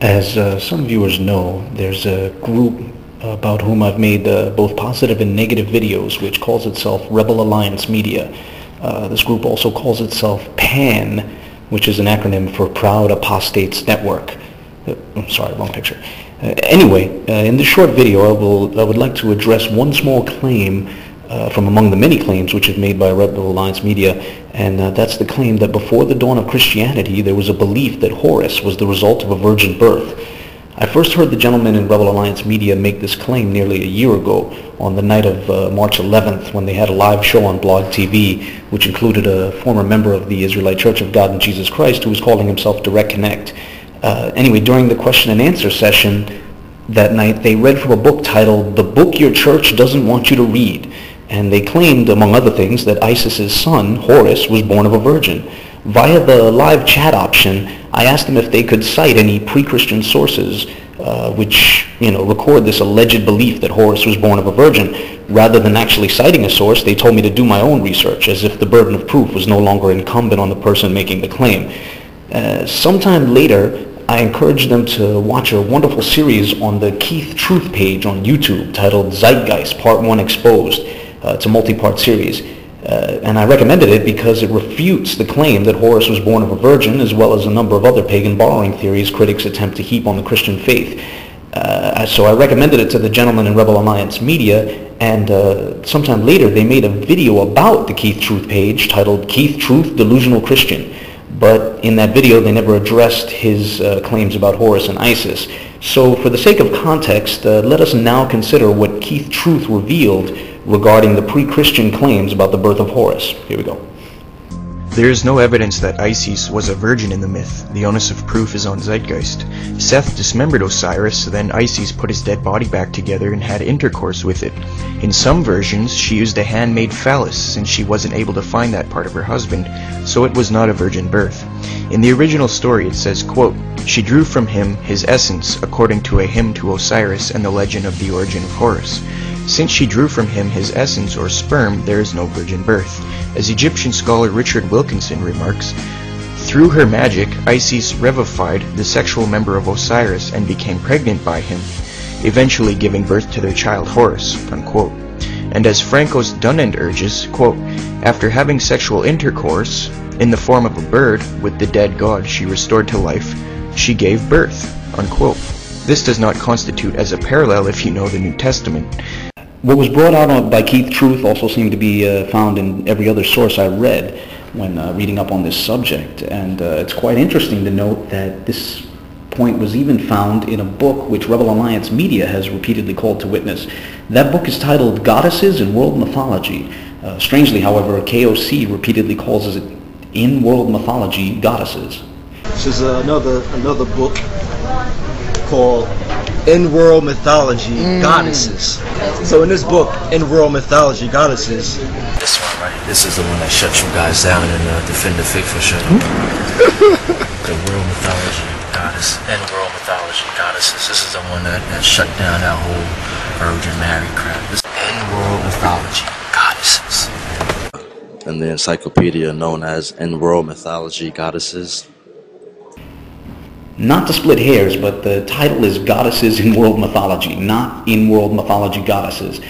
As some viewers know, there's a group about whom I've made both positive and negative videos, which calls itself RebelAllianceMedia. This group also calls itself PAN, which is an acronym for Proud Apostates Network. I'm sorry, wrong picture. Anyway, in this short video, I would like to address one small claim from among the many claims which are made by RebelAllianceMedia, and that's the claim that before the dawn of Christianity, there was a belief that Horus was the result of a virgin birth. I first heard the gentleman in RebelAllianceMedia make this claim nearly a year ago on the night of March 11th when they had a live show on Blog TV, which included a former member of the Israelite Church of God in Jesus Christ who was calling himself Direct Connect. Anyway, during the question and answer session that night, they read from a book titled The Book Your Church Doesn't Want You to Read, and they claimed, among other things, that Isis's son, Horus, was born of a virgin. Via the live chat option, I asked them if they could cite any pre-Christian sources which, record this alleged belief that Horus was born of a virgin. Rather than actually citing a source, they told me to do my own research, as if the burden of proof was no longer incumbent on the person making the claim. Sometime later, I encouraged them to watch a wonderful series on the KeithTruth page on YouTube titled Zeitgeist Part One Exposed. It's a multi-part series. And I recommended it because it refutes the claim that Horus was born of a virgin, as well as a number of other pagan borrowing theories critics attempt to heap on the Christian faith. So I recommended it to the gentleman in RebelAllianceMedia, and sometime later they made a video about the KeithTruth page titled KeithTruth Delusional Christian. But in that video they never addressed his claims about Horus and Isis. So for the sake of context, let us now consider what KeithTruth revealed regarding the pre-Christian claims about the birth of Horus. Here we go. There is no evidence that Isis was a virgin in the myth. The onus of proof is on Zeitgeist. Seth dismembered Osiris, then Isis put his dead body back together and had intercourse with it. In some versions, she used a handmade phallus since she wasn't able to find that part of her husband, so it was not a virgin birth. In the original story it says, quote, "She drew from him his essence according to a hymn to Osiris and the legend of the origin of Horus. Since she drew from him his essence or sperm, there is no virgin birth. As Egyptian scholar Richard Wilkinson remarks, through her magic, Isis revivified the sexual member of Osiris and became pregnant by him, eventually giving birth to their child Horus," unquote. And as Franco's Dunand urges, quote, "After having sexual intercourse in the form of a bird with the dead god she restored to life, she gave birth," unquote. This does not constitute as a parallel if you know the New Testament. What was brought out by KeithTruth also seemed to be found in every other source I read when reading up on this subject. And it's quite interesting to note that this point was even found in a book which RebelAllianceMedia has repeatedly called to witness. That book is titled Goddesses in World Mythology. Strangely, however, KOC repeatedly calls it In World Mythology Goddesses. This is another book called In World Mythology Goddesses. So in this book, In World Mythology Goddesses, this one right, this is the one that shut you guys down and defend the faith for sure. The World Mythology Goddess, In World Mythology Goddesses. This is the one that shut down that whole Virgin Mary crap. This In World Mythology Goddesses. And the encyclopedia known as In World Mythology Goddesses. Not to split hairs, but the title is Goddesses in World Mythology, not In World Mythology Goddesses.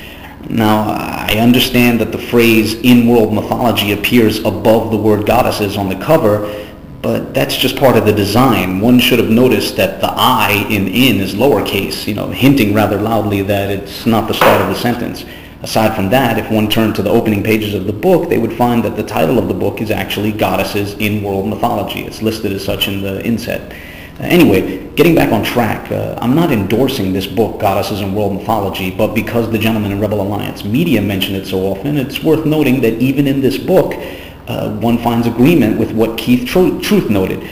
Now, I understand that the phrase In World Mythology appears above the word goddesses on the cover, but that's just part of the design. One should have noticed that the I in is lowercase, hinting rather loudly that it's not the start of the sentence. Aside from that, if one turned to the opening pages of the book, they would find that the title of the book is actually Goddesses in World Mythology. It's listed as such in the inset. Anyway, getting back on track, I'm not endorsing this book, Goddesses in World Mythology, but because the gentleman in RebelAllianceMedia mentioned it so often, it's worth noting that even in this book, one finds agreement with what KeithTruth noted.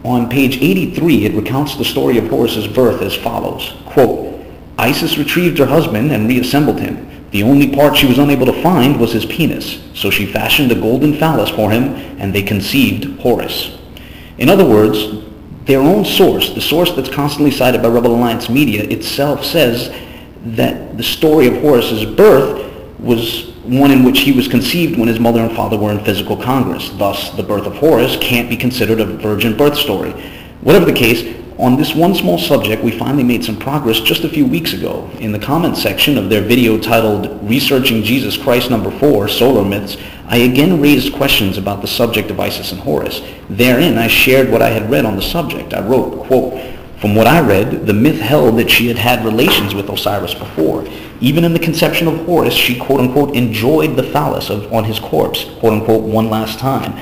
On page 83, it recounts the story of Horus's birth as follows, quote, "Isis retrieved her husband and reassembled him. The only part she was unable to find was his penis, so she fashioned a golden phallus for him, and they conceived Horus." In other words, their own source, the source that's constantly cited by RebelAllianceMedia itself, says that the story of Horus's birth was one in which he was conceived when his mother and father were in physical congress. Thus, the birth of Horus can't be considered a virgin birth story. Whatever the case, on this one small subject, we finally made some progress just a few weeks ago. In the comments section of their video titled Researching Jesus Christ Number 4, Solar Myths, I again raised questions about the subject of Isis and Horus. Therein, I shared what I had read on the subject. I wrote, quote, "From what I read, the myth held that she had had relations with Osiris before. Even in the conception of Horus, she, quote-unquote, enjoyed the phallus on his corpse, quote-unquote, one last time.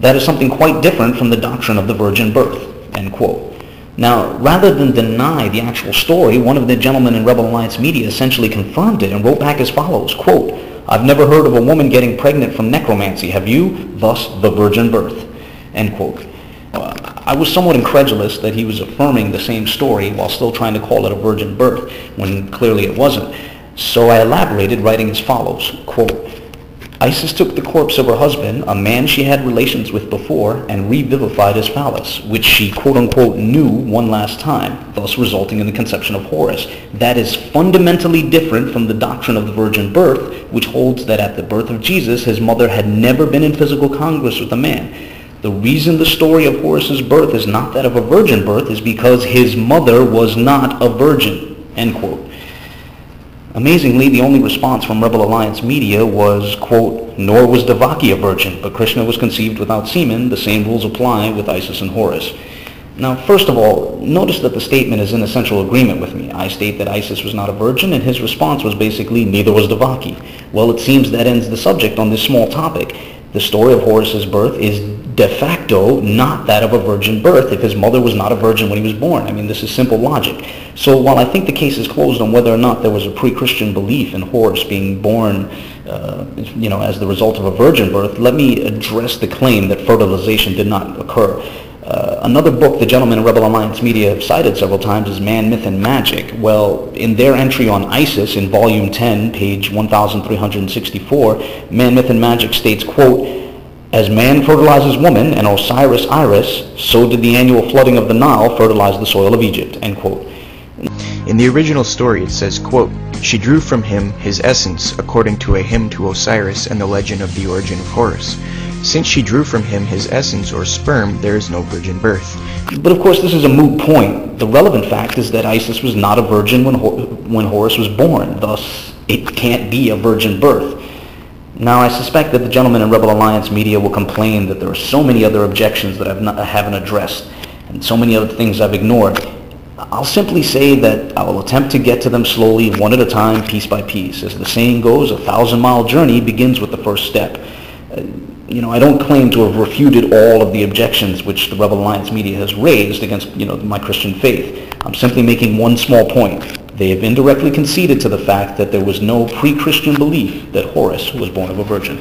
That is something quite different from the doctrine of the virgin birth," end quote. Now, rather than deny the actual story, one of the gentlemen in Rebel Alliance Media essentially confirmed it and wrote back as follows, quote, "I've never heard of a woman getting pregnant from necromancy, have you? Thus, the virgin birth," end quote. I was somewhat incredulous that he was affirming the same story while still trying to call it a virgin birth, when clearly it wasn't. So I elaborated, writing as follows, quote, "Isis took the corpse of her husband, a man she had relations with before, and revivified his phallus, which she quote-unquote knew one last time, thus resulting in the conception of Horus. That is fundamentally different from the doctrine of the virgin birth, which holds that at the birth of Jesus, his mother had never been in physical congress with a man. The reason the story of Horus's birth is not that of a virgin birth is because his mother was not a virgin," end quote. Amazingly, the only response from Rebel Alliance Media was, quote, "Nor was Devaki a virgin, but Krishna was conceived without semen. The same rules apply with Isis and Horus." Now, first of all, notice that the statement is in essential agreement with me. I state that Isis was not a virgin, and his response was basically, "Neither was Devaki." Well, it seems that ends the subject on this small topic. The story of Horus's birth is de facto not that of a virgin birth if his mother was not a virgin when he was born. I mean, this is simple logic. So while I think the case is closed on whether or not there was a pre-Christian belief in Horus being born, as the result of a virgin birth, let me address the claim that fertilization did not occur. Another book the gentlemen in Rebel Alliance Media have cited several times is Man, Myth, and Magic. Well, in their entry on Isis in Volume 10, page 1364, Man, Myth, and Magic states, quote, "As man fertilizes woman and Osiris Iris, so did the annual flooding of the Nile fertilize the soil of Egypt," end quote. In the original story it says, quote, "She drew from him his essence according to a hymn to Osiris and the legend of the origin of Horus. Since she drew from him his essence or sperm, there is no virgin birth." But of course this is a moot point. The relevant fact is that Isis was not a virgin when Horus was born. Thus, it can't be a virgin birth. Now, I suspect that the gentlemen in Rebel Alliance Media will complain that there are so many other objections that I haven't addressed and so many other things I've ignored. I'll simply say that I will attempt to get to them slowly, one at a time, piece by piece. As the saying goes, a 1,000-mile journey begins with the first step. I don't claim to have refuted all of the objections which the Rebel Alliance Media has raised against, my Christian faith. I'm simply making one small point. They have indirectly conceded to the fact that there was no pre-Christian belief that Horus was born of a virgin.